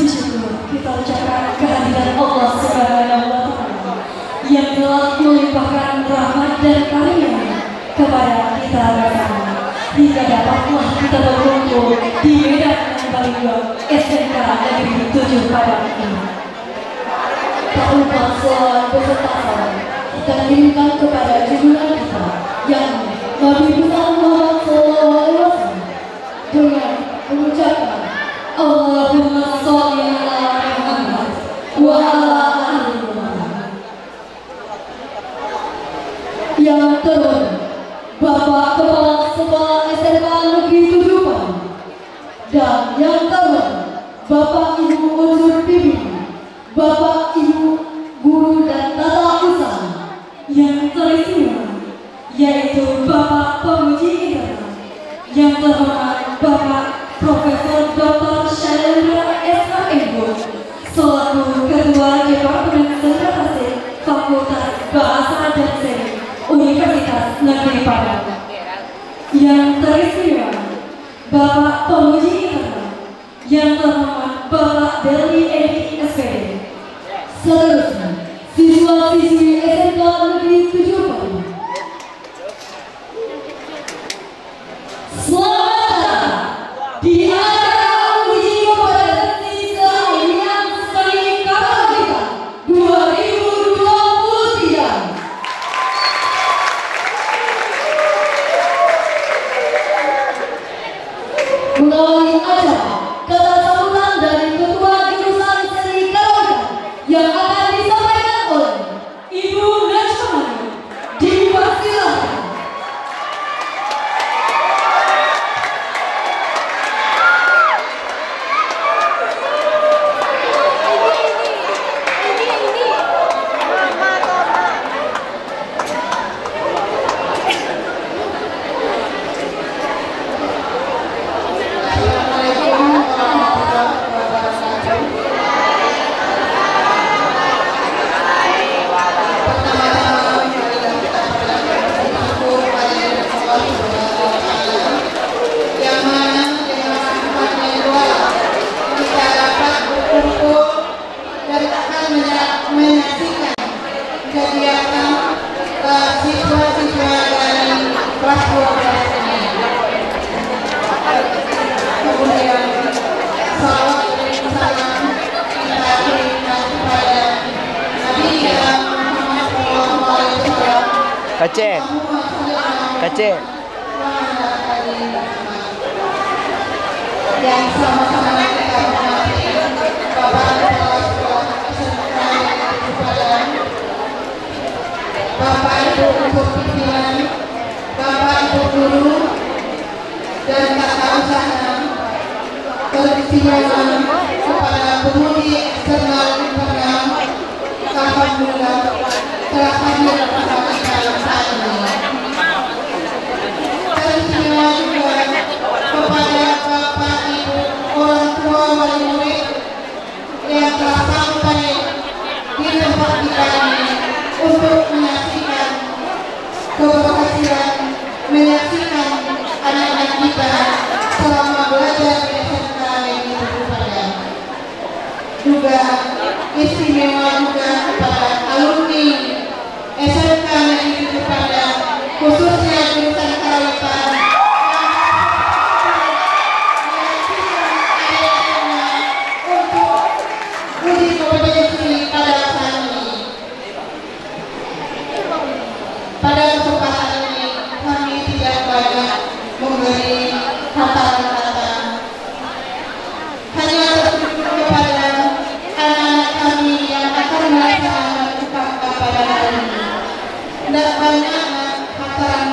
Puji syukur kita ucapkan kehadiran Allah Subhanahu wa Ta'ala yang telah melimpahkan rahmat dan karunia kepada kita bersama hingga dapatlah kita berkumpul di medan yang paling luas SMK Negeri 7 Padang ini. Tak lupa selawat beserta salam kita kirimkan kepada junjungan kita yang Nabi Muhammad SAW dengan mengucapkan Allahumma sholli ala Muhammad wa ala ali Muhammad. Yang terhormat Bapak Kepala Sekolah SMK Negeri 7 Padang dan yang terhormat Bapak Ibu unsur pimpinan, Bapak Ibu guru dan tata usaha yang teristimewa, yaitu Bapak Pemuji Internal yang terhormat Bapak Profesor Dr. Shalendra S.A.M. selaku Ketua Departemen Sentrasi Fakultas Bahasa dan Seni Universitas Negeri Padang. Yang teristimewa Bapak Pemuji Internal yang terhormat Bapak Deli Edi SPD. Seterusnya siswa-siswi SMK Negeri 7 Padang. Selamat datang di acara uji kompetensi keahlian seni kapasitas 2023. Melalui acara kata sambutan dari Ketua Jurusan Seni Kapasitas yang akan disampaikan oleh Ibu Najmani, dipersilakan. Kacek. Yang sama-sama kita hormati Bapak Kepala Sekolah SMK Negeri Padang, Bapak Ibu unsur pimpinan, Bapak Ibu guru dan tata usaha, teristimewa kepada pemudi eksternal internal, alhamdulillah telah hadir pada acara saat ini. Teristimewa juga kepada Bapak Ibu orang tua wali murid yang telah sampai di tempat kita ini untuk menyaksikan keberhasilan menyaksikan anak-anak kita selama belajar di SMK Negeri 7 Padang. Juga istimewa juga kepada alumni SMK Negeri 7 Padang, khususnya jurusan kelautan untuk uji kompetensi pada saat ini. Pada kesempatan ini kami tidak banyak memberi kata-kata, hanya tertuju kepada anak-anak kami yang akan melaksanakan UKK pada hari ini. Tidak banyak kata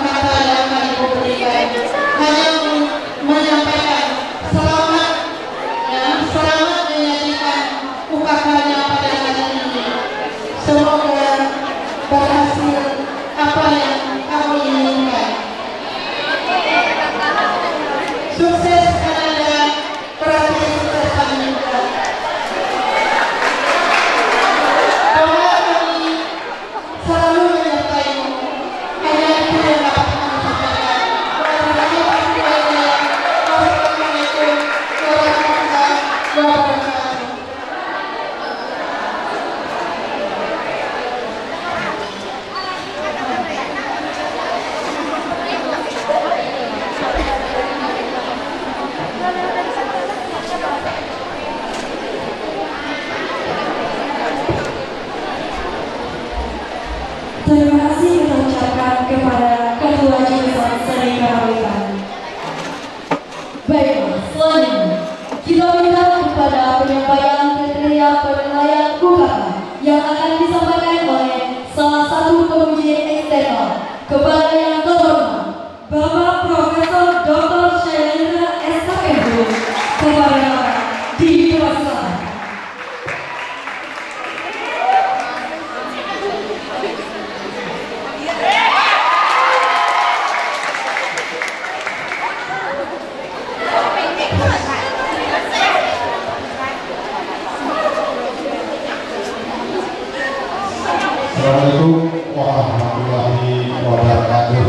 Assalamualaikum warahmatullahi wabarakatuh.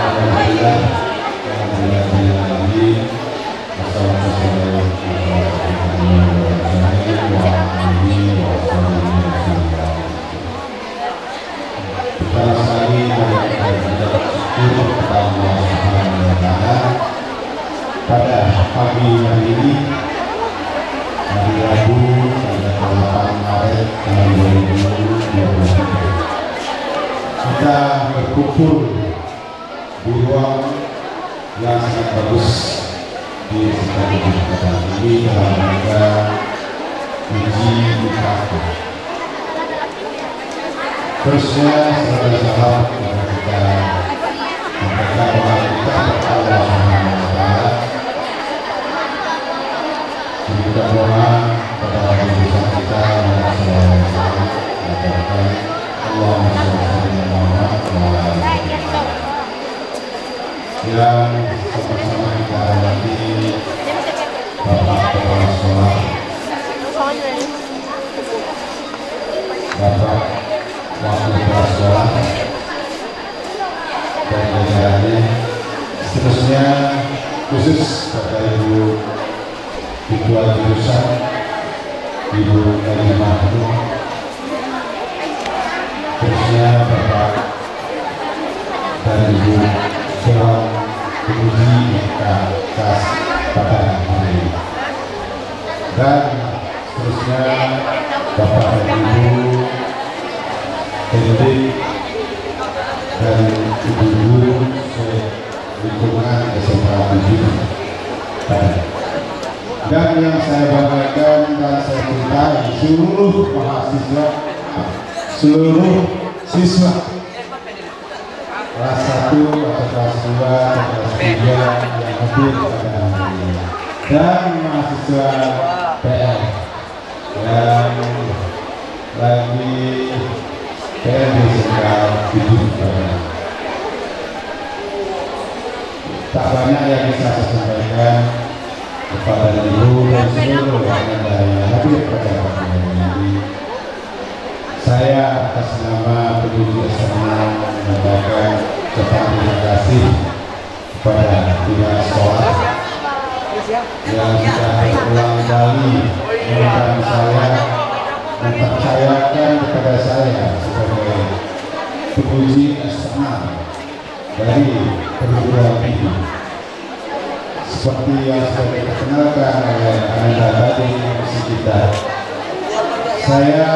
Alhamdulillah, pada pagi hari ini, hari Rabu, tanggal 8 Maret tahun 2020, kita berkumpul di ruang yang sangat bagus di sekitar kita ini dalam rangka uji mikrofon. Terusnya sahabat-sahabat yang kita sampaikan bahwa kita berdoa kita mohon kepada Tuhan kita yang sama-sama kita hormati Bapak Kepala Sekolah, Bapak Wakil Kepala Sekolah dan jajarannya, seterusnya khusus kepada Ibu Ketua Jurusan Ibu Edi Mahmud, terusnya Bapak dan Ibu Dewan Penguji KKS pada hari ini, dan terusnya Bapak dan Ibu pendidik dan ibu-ibu lingkungan SMK 7 dan yang saya banggakan dan saya cintai seluruh mahasiswa, seluruh siswa kelas 1 atau kelas 2 atau kelas 3 yang hadir pada hari ini, dan mahasiswa PL yang lagi PL di SMK 7. Tak banyak yang bisa saya sampaikan kepada ibu dan seluruh yang hadir pada hari ini. Saya atas nama pendidik SMA menyampaikan terima kasih kepada pihak sekolah yang sudah berulang kali mengundang saya, mempercayakan kepada saya sebagai penguji eksternal dari perguruan tinggi. Seperti yang sudah dikenalkan oleh Anda tadi kita, saya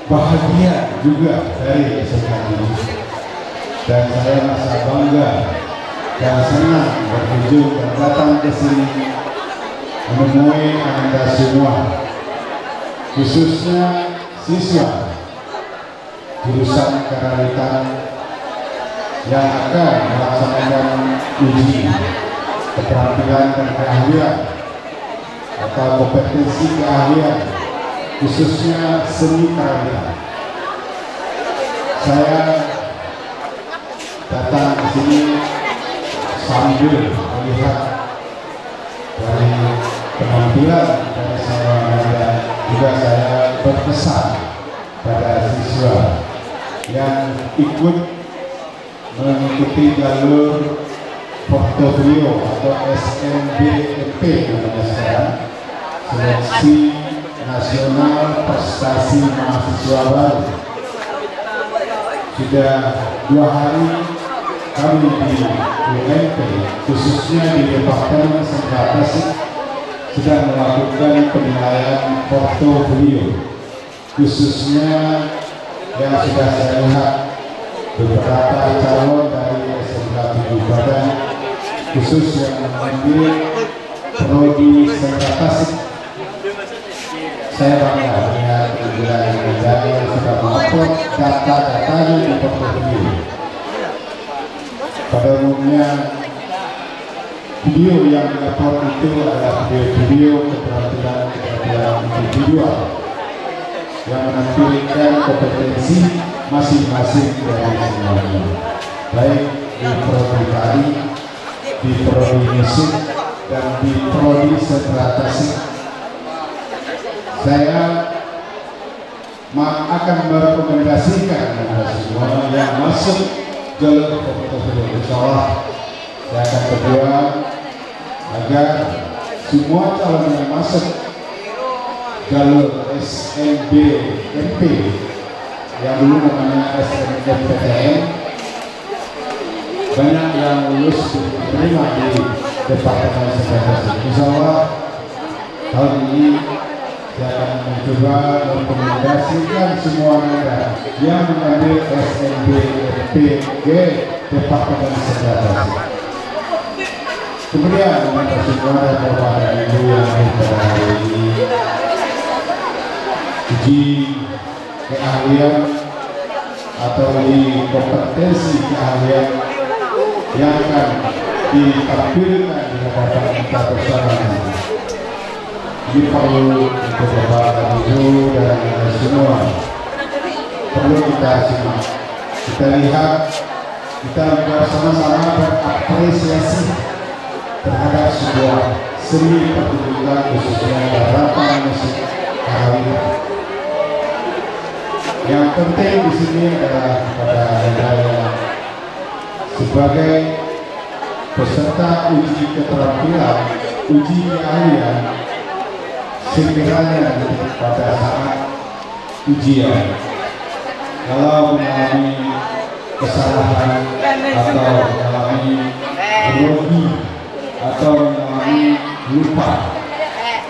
bahagia juga dari SMK ini, dan saya merasa bangga dan senang berkunjung dan datang ke sini menemui Anda semua, khususnya siswa jurusan Karawitan yang akan melaksanakan uji keterampilan dan keahlian atau kompetensi keahlian khususnya seni karawitan. Saya datang ke sini sambil melihat dari penampilan dari saya, dan juga saya berpesan pada siswa yang ikut mengikuti jalur portofolio atau SNBMP namanya sekarang, Seleksi Nasional Prestasi Mahasiswa Baru. Sudah 2 hari kami di UMP, khususnya di Departemen Strategi, sedang melakukan penilaian portofolio, khususnya yang sudah saya lihat beberapa calon dari SMK 7 Badan, khusus yang mengambil prodi strategi. Saya bangga melihat kegiatan negara yang sudah mengupload data-datanya di portofolio. Pada umumnya video yang diupload itu adalah video keterampilan individual yang menampilkan kompetensi masing-masing dari semuanya, baik di prodi tari, di prodi musik, dan di prodi strategi. Saya akan merekomendasikan kepada semua yang masuk jalur kompetisi tersebut. Insyaallah saya akan berdoa agar semua calon yang masuk jalur SNBMP yang dulu namanya SNMPTN banyak yang lulus diterima di Departemen Sekretaris. Insyaallah tahun ini saya akan mencoba merekomendasikan semua mereka yang mengambil SNBMPG Departemen Sekretaris. Kemudian meminta semua Bapak dan Ibu yang pada hari ini uji keahlian atau di kompetensi keahlian yang akan ditampilkan di hadapan kita bersama. Ini perlu untuk Bapak dan Ibu dan semua perlu kita simak, kita lihat, kita bersama-sama berapresiasi terhadap sebuah seni pertunjukan khususnya garapan musik karawitan. Yang penting di sini adalah kepada Anda sebagai peserta uji keterampilan, uji keahlian, sekiranya pada saat ujian kalau mengalami kesalahan atau mengalami grogi atau mengalami lupa,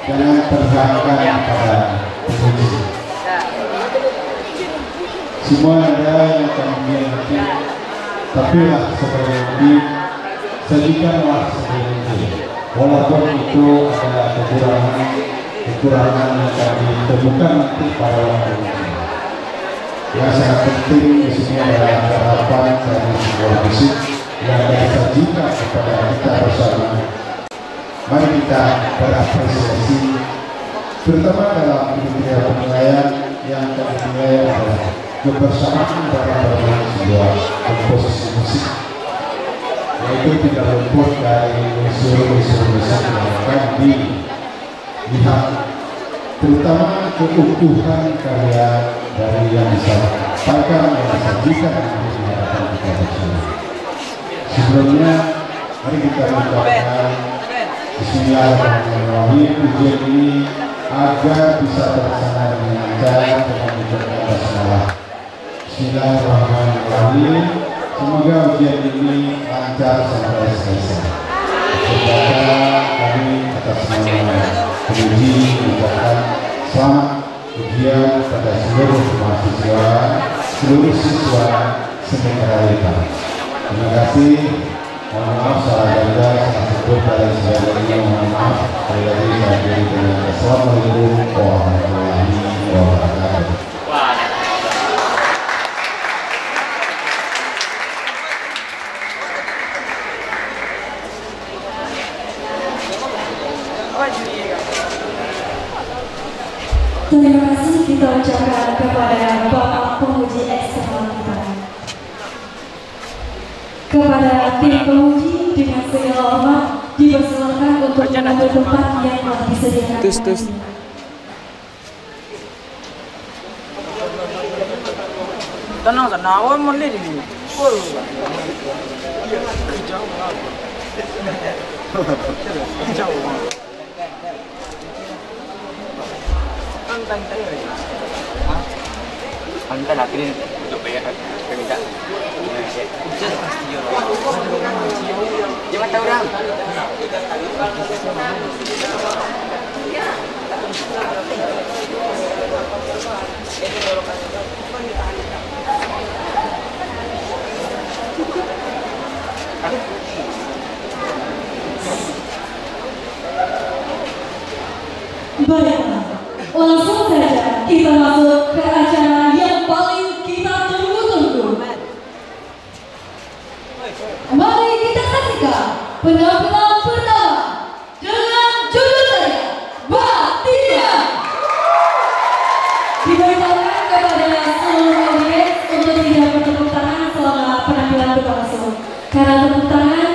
jangan terhadapkan pada penguji. Semua ada yang kami nanti, tapi lah seperti ini, sajikanlah seperti ini. Walaupun itu ada kekurangan yang kami temukan nanti pada waktu ini. Yang sangat penting di sini adalah harapan dari sebuah musik yang disajikan kepada kita bersama. Mari kita berapresiasi, terutama dalam penilaian yang kami nilai adalah kebersamaan dalam bermain sebuah komposisi musik, yaitu tidak luput dari unsur-unsur musik yang akan dilihat, terutama keutuhan karya dari yang disampaikan yang disajikan di hadapan kita bersama. Sebelumnya, mari kita mengucapkan Bismillahirrahmanirrahim. Ujian ini agar bisa terlaksana dengan lancar dengan mengucapkan basmalah. Bismillahirrahmanirrahim. Semoga ujian ini lancar sampai selesai. Semoga kami atas nama penguji mengucapkan selamat ujian pada seluruh mahasiswa, seluruh siswa seni karawitan. Terima kasih. Mohon maaf salah kata, salah sebut dari segalanya. Mohon maaf. Sekali lagi saya beri dengan Assalamualaikum warahmatullahi wabarakatuh. Terima kasih kita ucapkan kepada Bapak Penguji Eksternal kita. Kepada tim penguji dengan segala hormat dipersilakan untuk mengambil tempat yang telah disediakan. Tenang, awak mau lihat ini. Anda nak ini untuk bayar perminta. Jangan tahu orang. Baiklah, langsung saja kita masuk ke acara yang paling kita tunggu-tunggu. Mari kita saksikan penampilan pertama dengan jurusannya Batia. Diberitahukan kepada seluruh audiens untuk tidak bertepuk tangan selama penampilan berlangsung, karena tepuk tangan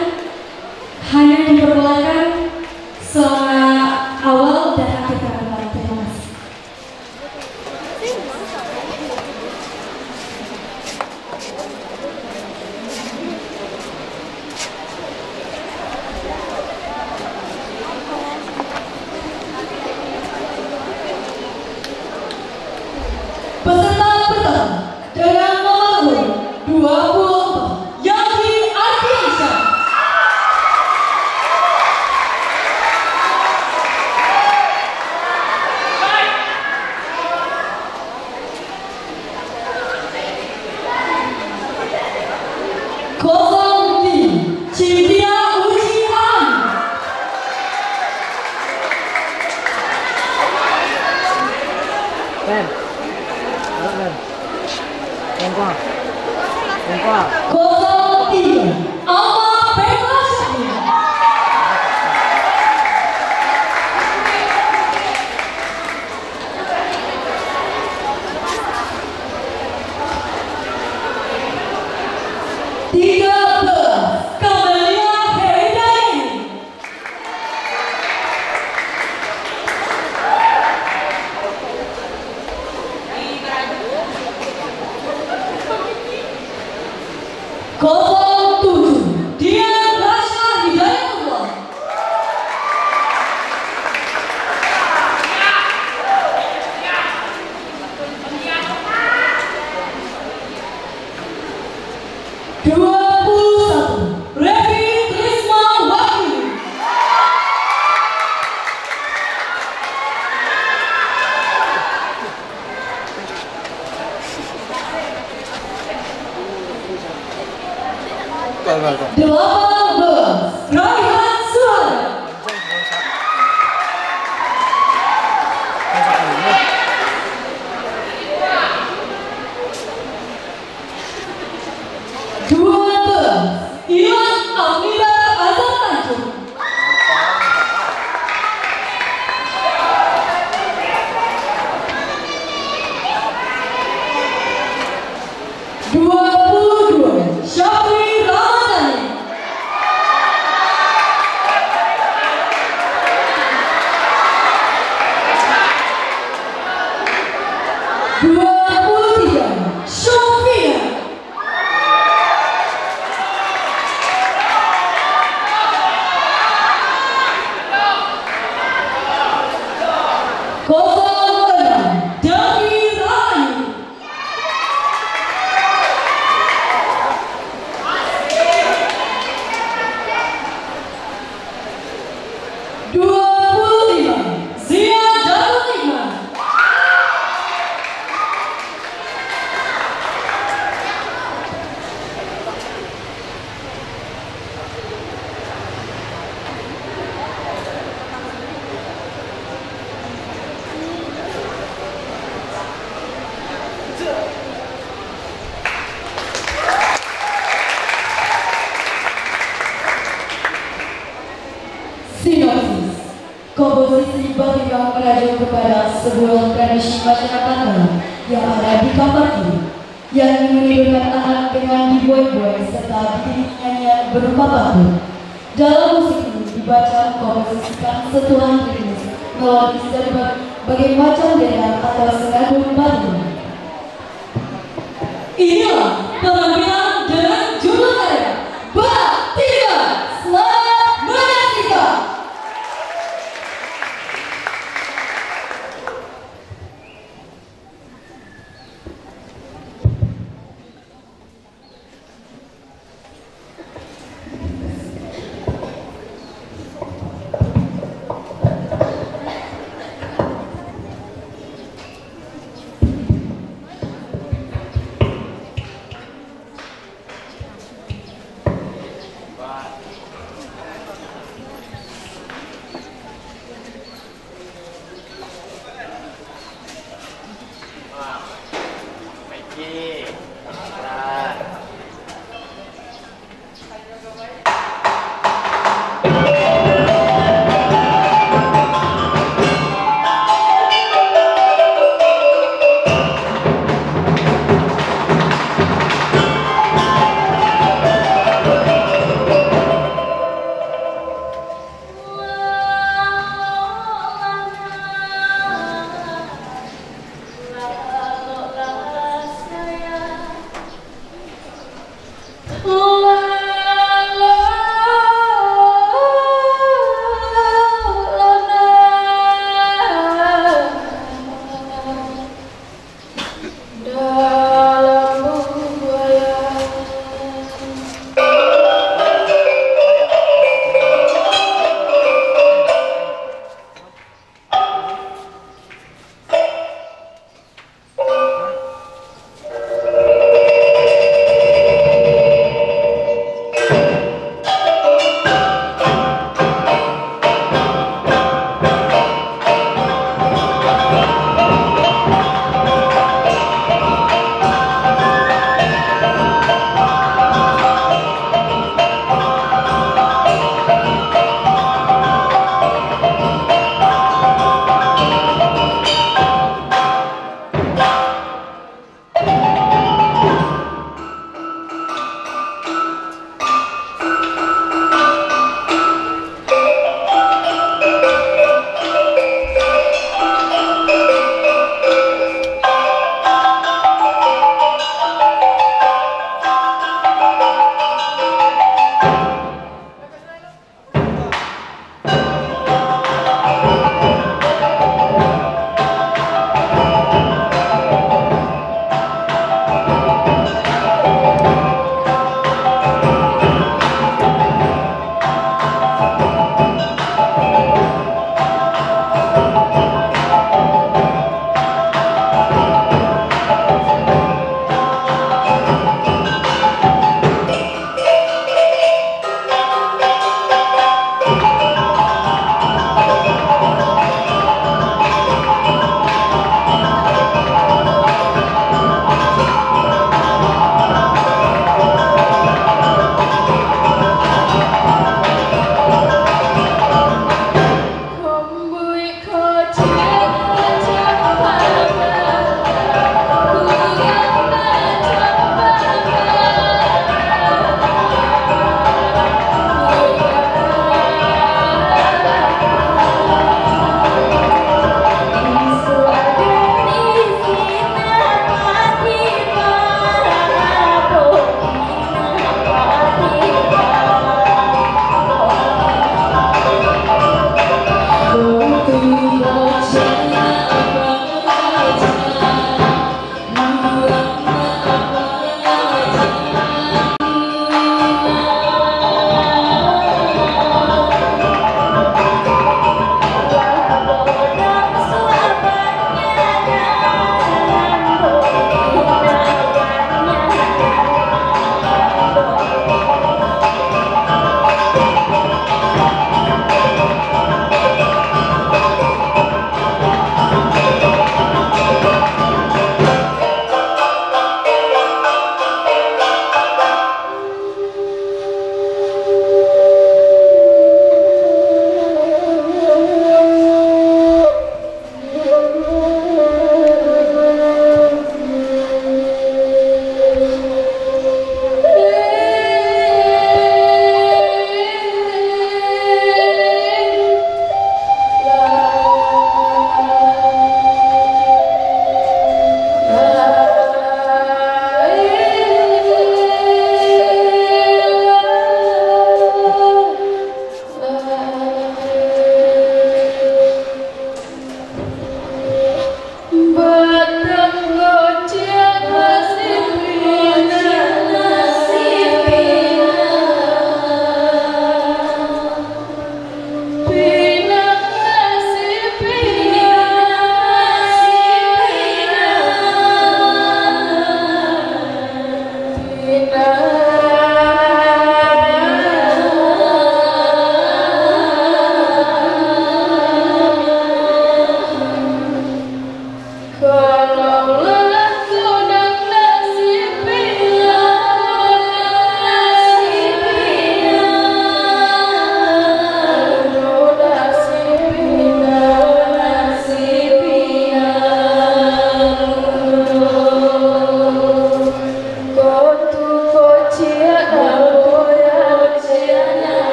hanya diperbolehkan selama awal dan akhir penampilan. Terima kasih. Ben. Ben. Lengkap. Lengkap. 03 Alma Perkasa. Raihan Suara. Iwan Amira Azam Tanjung. 22 Syafri Ramadhani. 23 Sofia. 06 Devi Rahayu. 25 Zia Datul Hikmah. 'Sinopsis' komposisi berikan merajuk kepada sebuah tradisi masyarakat yang ada di kamar kiri, yang menidurkan anak dengan dibuai-buai serta diiringi nyanyian berupa pantun. Dalam musik ini dibaca komposisikan sentuhan ritmis, melodis dari berbagai macam daerah atau senandung baru. Inilah penampilan dengan judul karya Bak Tiga. Selamat menyaksikan.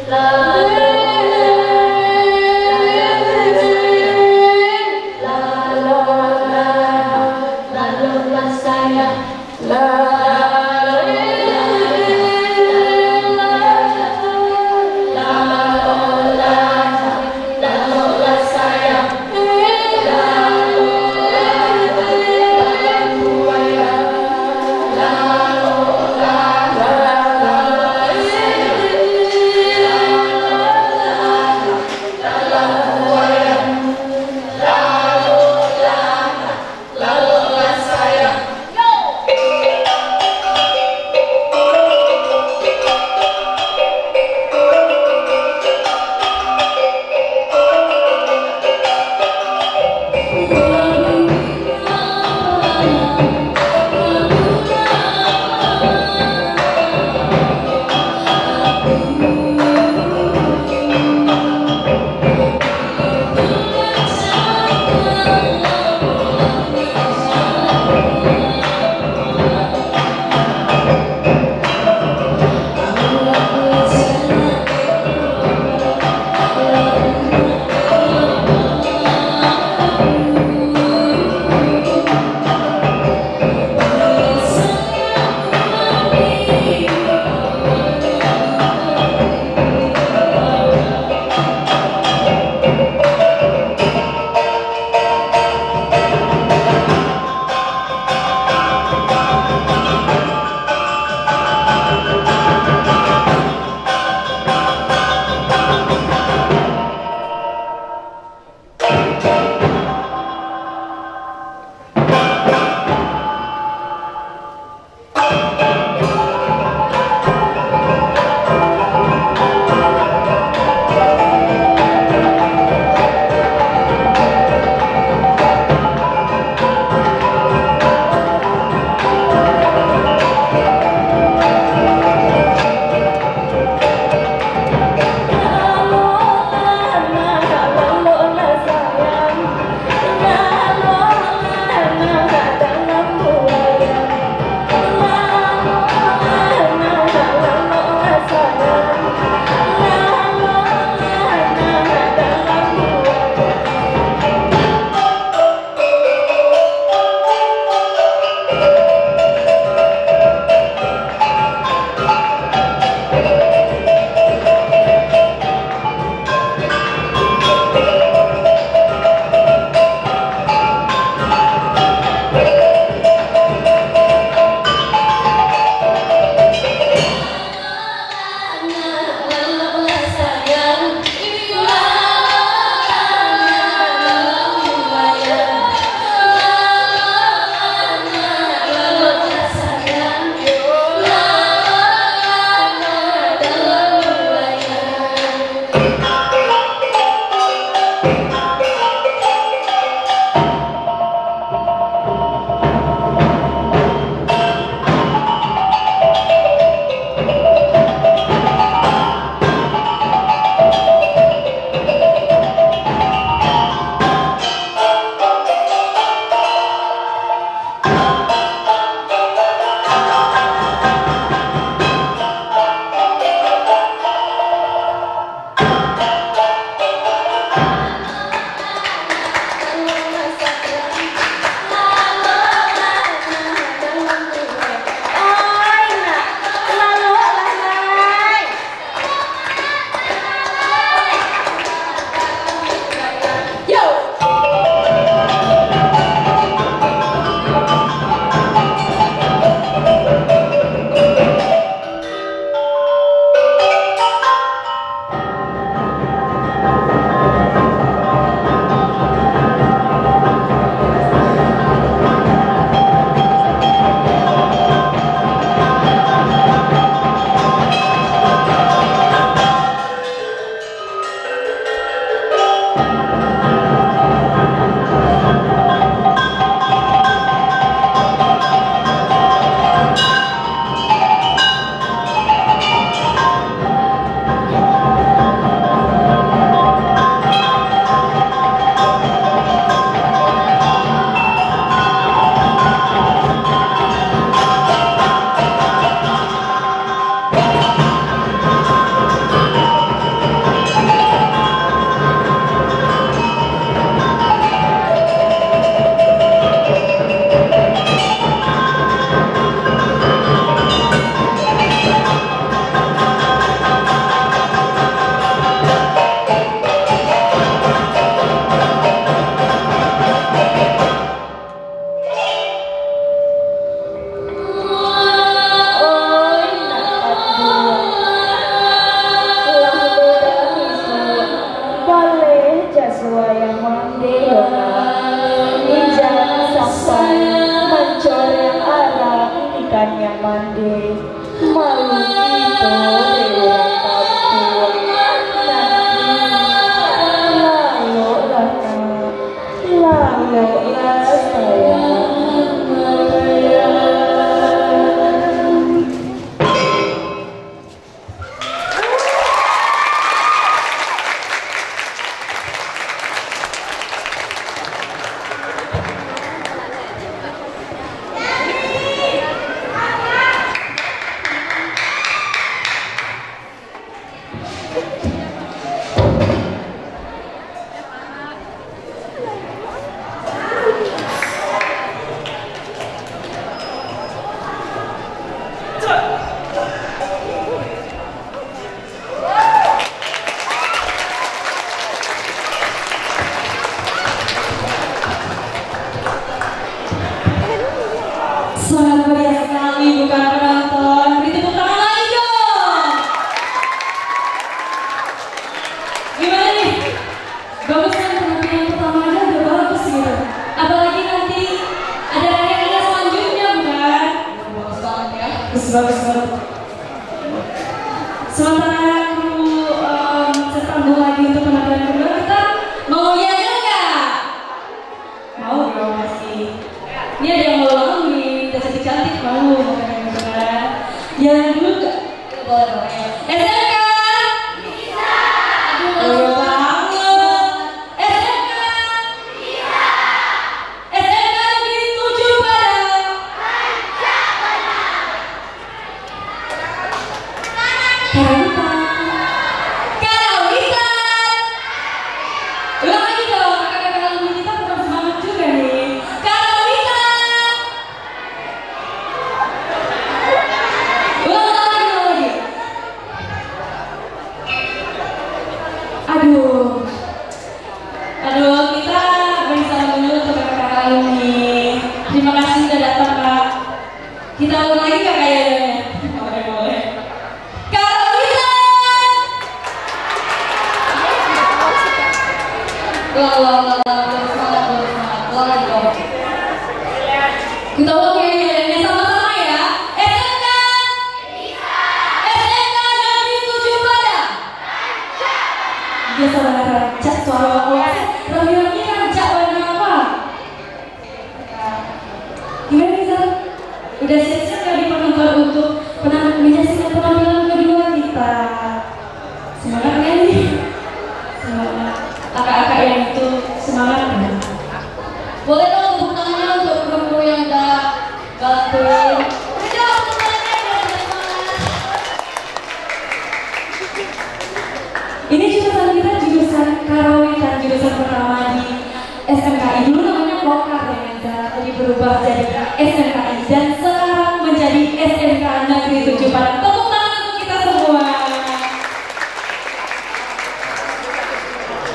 La Gimana nih? Bagus kan penampilan pertama aja udah bagus gitu. Apalagi nanti ada karya selanjutnya bukan? Bagus banget ya. Bagus banget. Sementara kru sambung lagi untuk penampilan kedua, kita mau nyanyi nggak? Mau dong pasti. Ini ada yang mau nih, udah cantik mau kan? Yang dulu nggak? Boleh. SMK. Bisa. Aduh banget. SMK. Bisa. SMK Negeri 7 Padang. Karawitan. Karawitan. Ulang lagi dong, kakak-kakak alumni kita tetap semangat juga nih. Karawitan. Ulang lagi. Aduh, kita beri salam dulu untuk kakak-kakak alumni. Terima kasih sudah datang, Kak. Kita ulang lagi Kak kayaknya. Boleh. Karawitan. Ulang semangat. Ulang lagi dong. Kita ulang ya, sama-sama ya. SMK. Bisa. SMK Negeri 7 Padang. Biasa banget rancak suara orang. Ramai-ramai rancak warna apa? Gimana bisa? Udah siap-siap gak di penonton untuk menyaksikan penampilan kedua kita? Semangat kan nih? Semangat. Kakak-kakak yang itu semangat kan? Boleh dong tepuk tangannya untuk kru yang udah bantuin. Udah tepuk tangannya biar semangat. Ini jurusan kita jurusan Karawitan, jurusan pertama di SMKI. Dulu namanya Pokar ya, tadi berubah jadi SMKI dan sekarang menjadi SMK Negeri 7 Padang. Tepuk tangan untuk kita semua.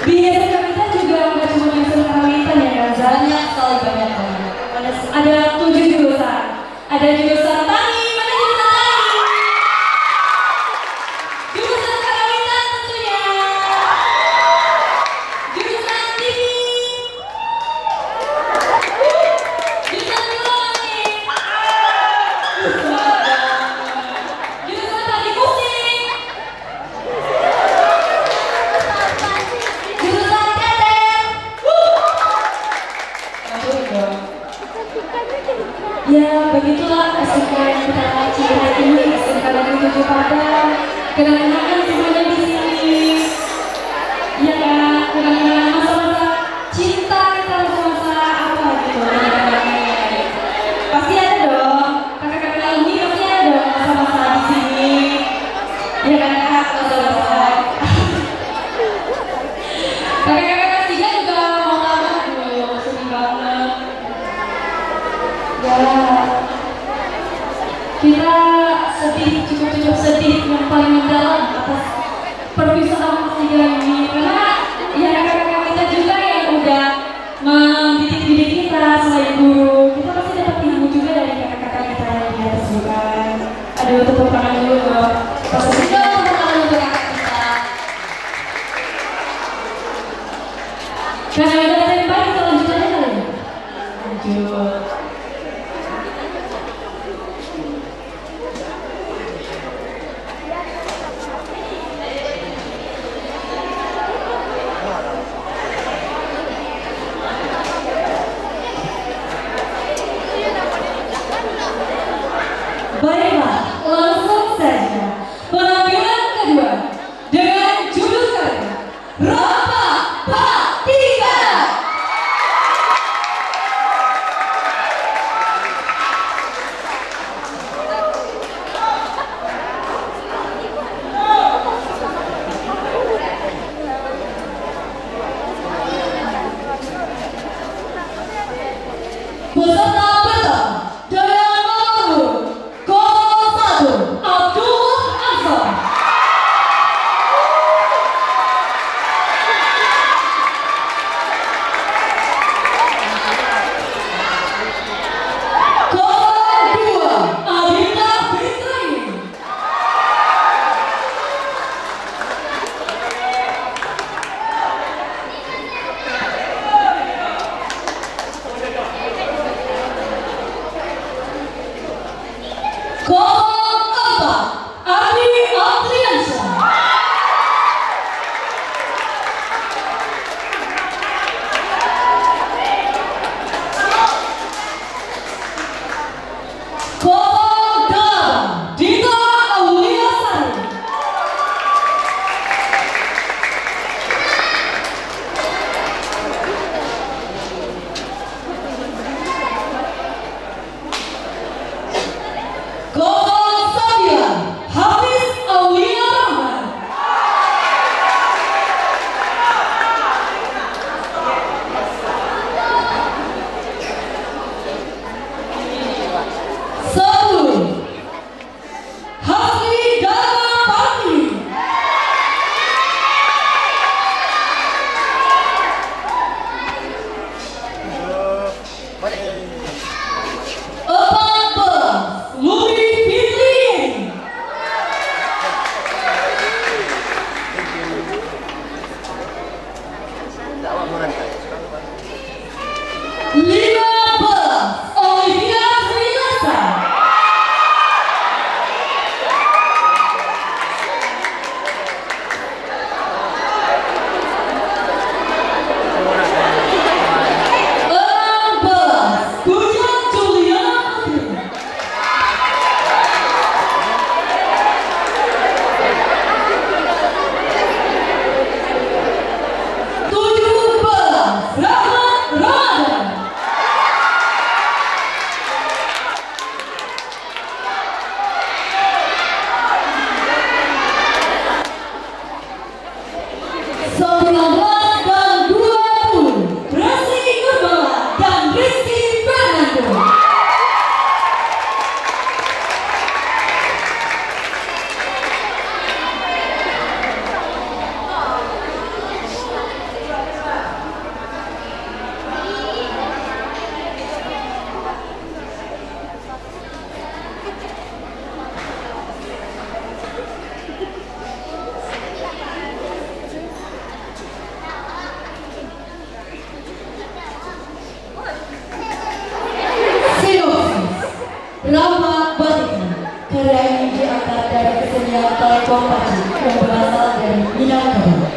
Di SMK kita juga nggak cuma jurusan Karawitan ya kan, banyak sekali banyak. Ada 7 jurusan. Ada jurusan tani, mana jurusan tani? Jurusan Karawitan tentunya. Jurusan TV. Jurusan biologi. Jurusan tadi musik. Jurusan ketek. Ya begitulah SMK yang kita cintai ini, SMK Negeri 7 Padang. Kenang-kenangan semuanya di sini. Ya kan, kenang-kenangan masa-masa cinta kita, masa-masa apa gitu. Pasti ada dong, kakak-kakak alumni pasti ada dong masa-masa di sini. Ya kan kak, masa-masa. Kakak-kakak kelas 3 juga mau tamat dulu, sedih banget. Ya, kita sedih, cukup sedih yang paling mendalam atas perpisahan kelas 3 ini, karena ya kakak-kakak kita juga yang udah mendidik kita selain guru, kita pasti dapat ilmu juga dari kakak-kakak kita yang di atas bukan. Aduh, tepuk tangan dulu dong. Pas juga tepuk tangan untuk kakak kita. Karena udah tempat kita lanjut aja kali ya. Lanjut. Baiklah, langsung saja penampilan kedua dengan judul Rapa Pak Tiga. Peserta pertama dengan nomor 01 Abdul Azhar. 15 Olivia Trilasa. Rama Batika, karya ini diangkat dari kesenian tari kompaci yang berasal dari Minangkabau.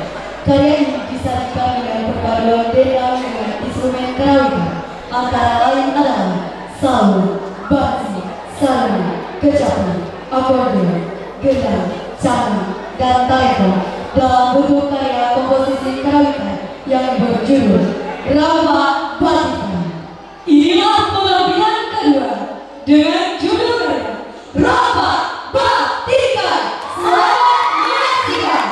Karya ini disajikan dengan perpaduan dendang dengan instrumen karawitan, antara lain adalah salu, basi, sarung, kecapi, akordeon, gendang, canang, dan taiko dalam bentuk karya komposisi karawitan yang berjudul Rama Batika. Inilah penampilan kedua dengan judul karya Rama Batika. Selamat menyaksikan.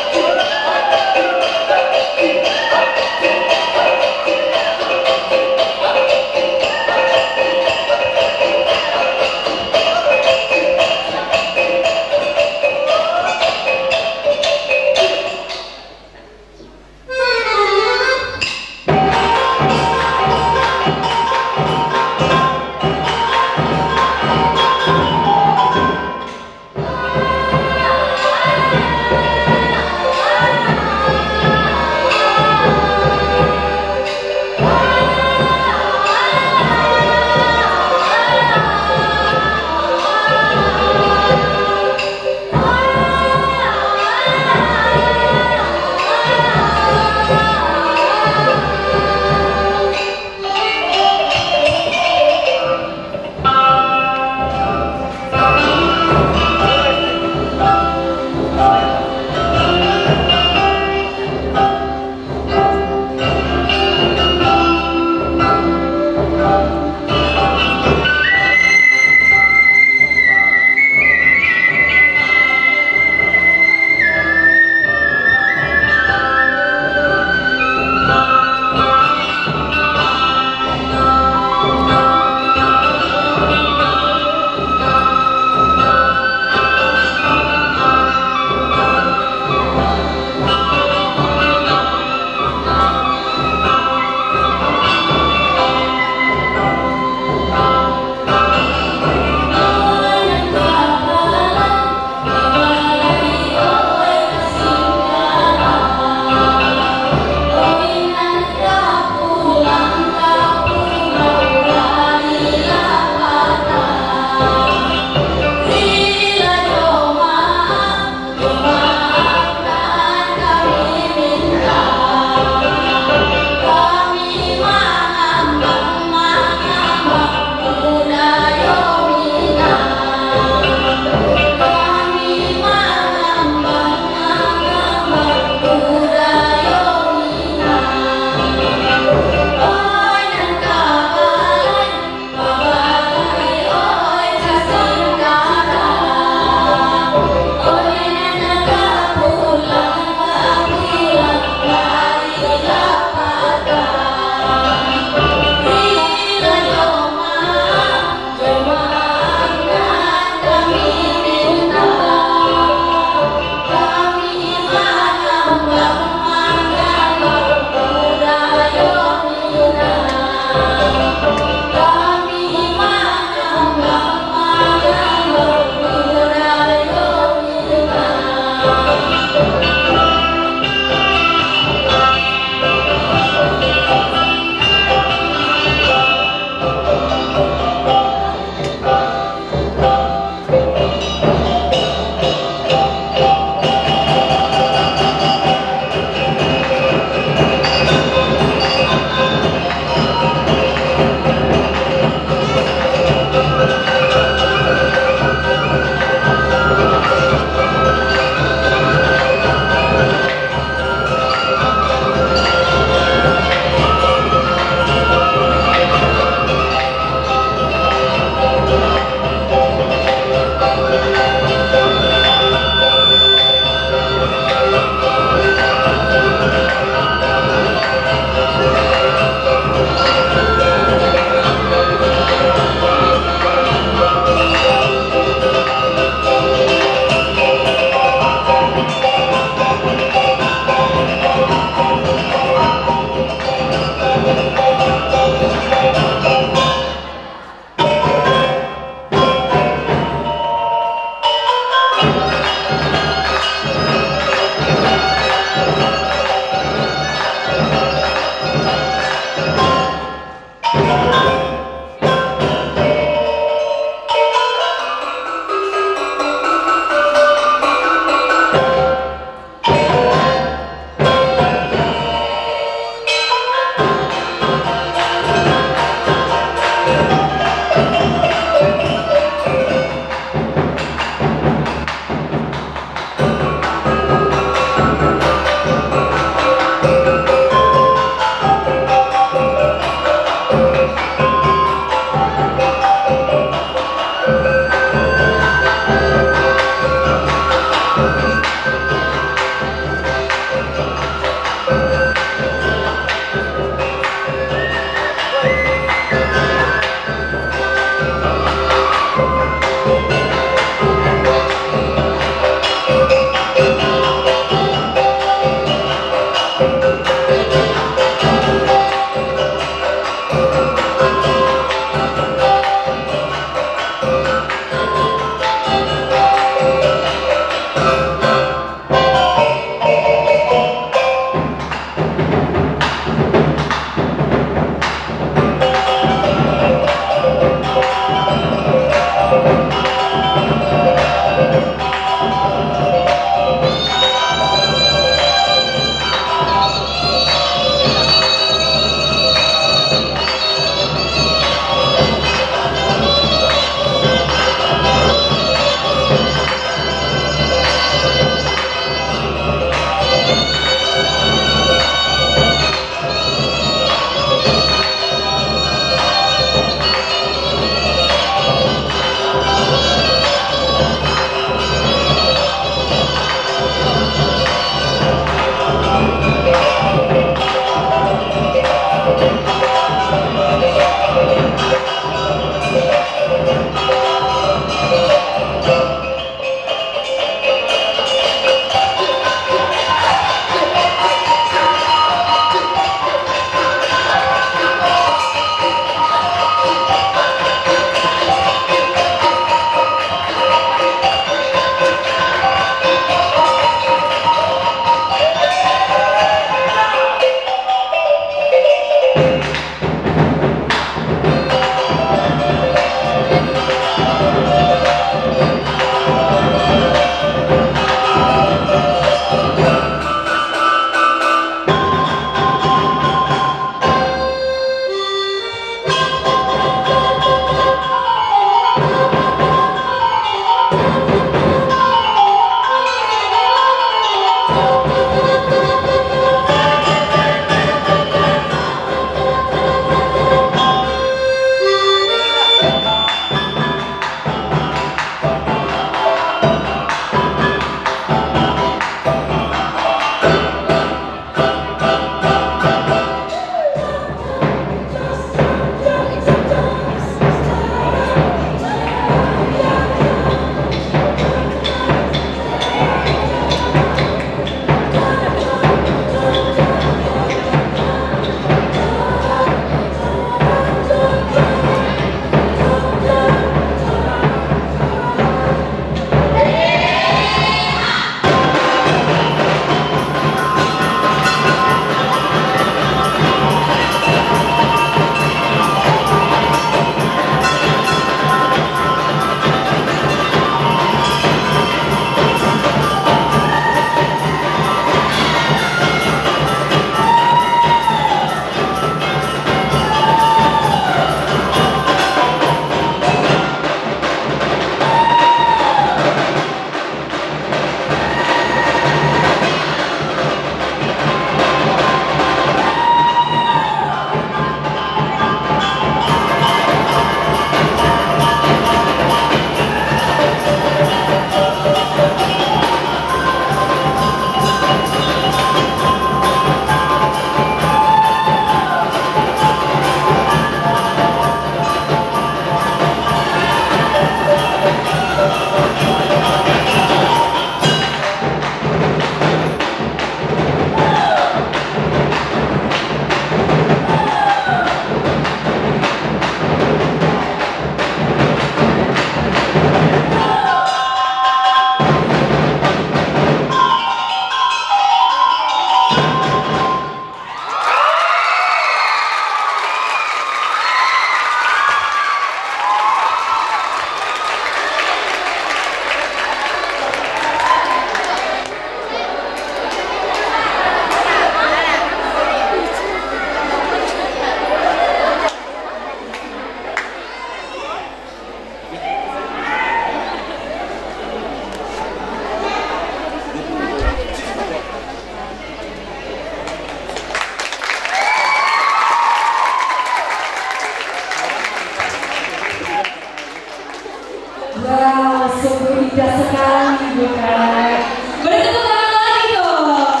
indah sekali bukan? Bertepuk tangan lagi dong.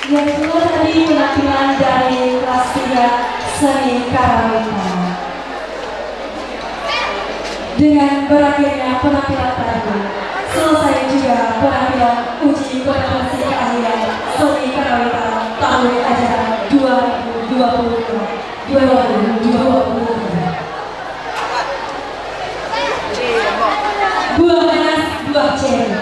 Yang kedua tadi penampilan dari kelas 3 seni Karawita. Dengan berakhirnya penampilan tadi, selesai juga penampilan uji kompetensi keahlian seni Karawita tahun ajaran 2022. Buah nanas, buah ceri.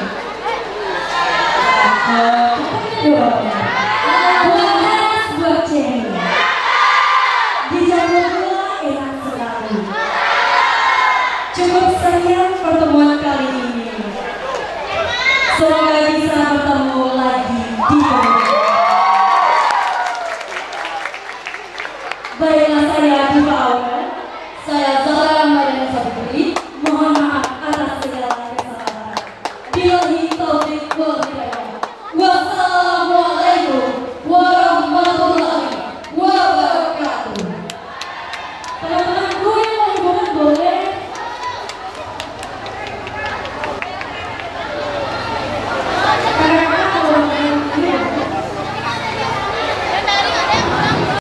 Buah nanas, buah ceri. Dicampur gula enak sekali. Cukup sekian pertemuan kali ini. Semoga bisa bertemu lagi di baiklah, saya Diva Aura, saya Zahra Mariana Sabri. Mohon maaf atas segala kesalahan. Billahi taufiq wal hidayah.